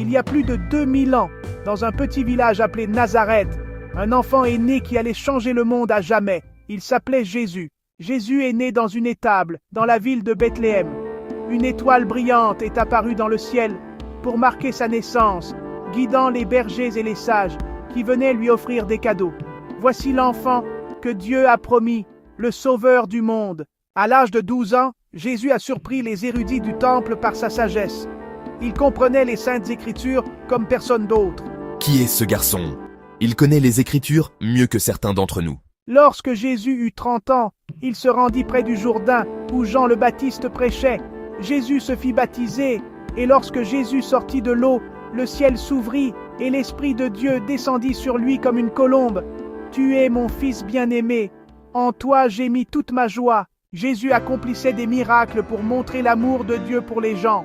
Il y a plus de 2000 ans, dans un petit village appelé Nazareth, un enfant est né qui allait changer le monde à jamais. Il s'appelait Jésus. Jésus est né dans une étable, dans la ville de Bethléem. Une étoile brillante est apparue dans le ciel pour marquer sa naissance, guidant les bergers et les sages qui venaient lui offrir des cadeaux. Voici l'enfant que Dieu a promis, le sauveur du monde. À l'âge de 12 ans, Jésus a surpris les érudits du temple par sa sagesse. Il comprenait les saintes écritures comme personne d'autre. Qui est ce garçon? Il connaît les Écritures mieux que certains d'entre nous. Lorsque Jésus eut 30 ans, il se rendit près du Jourdain, où Jean le Baptiste prêchait. Jésus se fit baptiser, et lorsque Jésus sortit de l'eau, le ciel s'ouvrit, et l'Esprit de Dieu descendit sur lui comme une colombe. « Tu es mon Fils bien-aimé, en toi j'ai mis toute ma joie. » Jésus accomplissait des miracles pour montrer l'amour de Dieu pour les gens.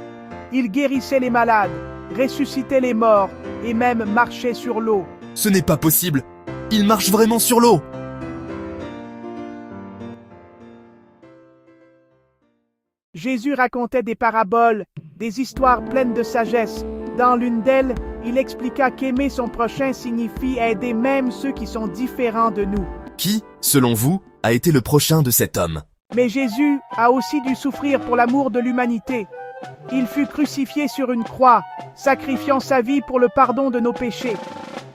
Il guérissait les malades, ressuscitait les morts, et même marchait sur l'eau. Ce n'est pas possible! Il marche vraiment sur l'eau! Jésus racontait des paraboles, des histoires pleines de sagesse. Dans l'une d'elles, il expliqua qu'aimer son prochain signifie aider même ceux qui sont différents de nous. Qui, selon vous, a été le prochain de cet homme? Mais Jésus a aussi dû souffrir pour l'amour de l'humanité. Il fut crucifié sur une croix, sacrifiant sa vie pour le pardon de nos péchés.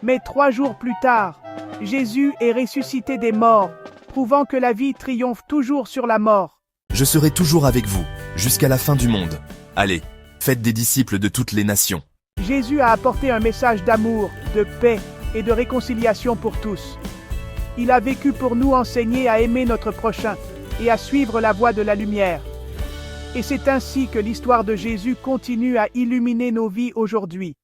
Mais 3 jours plus tard, Jésus est ressuscité des morts, prouvant que la vie triomphe toujours sur la mort. Je serai toujours avec vous, jusqu'à la fin du monde. Allez, faites des disciples de toutes les nations. Jésus a apporté un message d'amour, de paix et de réconciliation pour tous. Il a vécu pour nous enseigner à aimer notre prochain et à suivre la voie de la lumière. Et c'est ainsi que l'histoire de Jésus continue à illuminer nos vies aujourd'hui.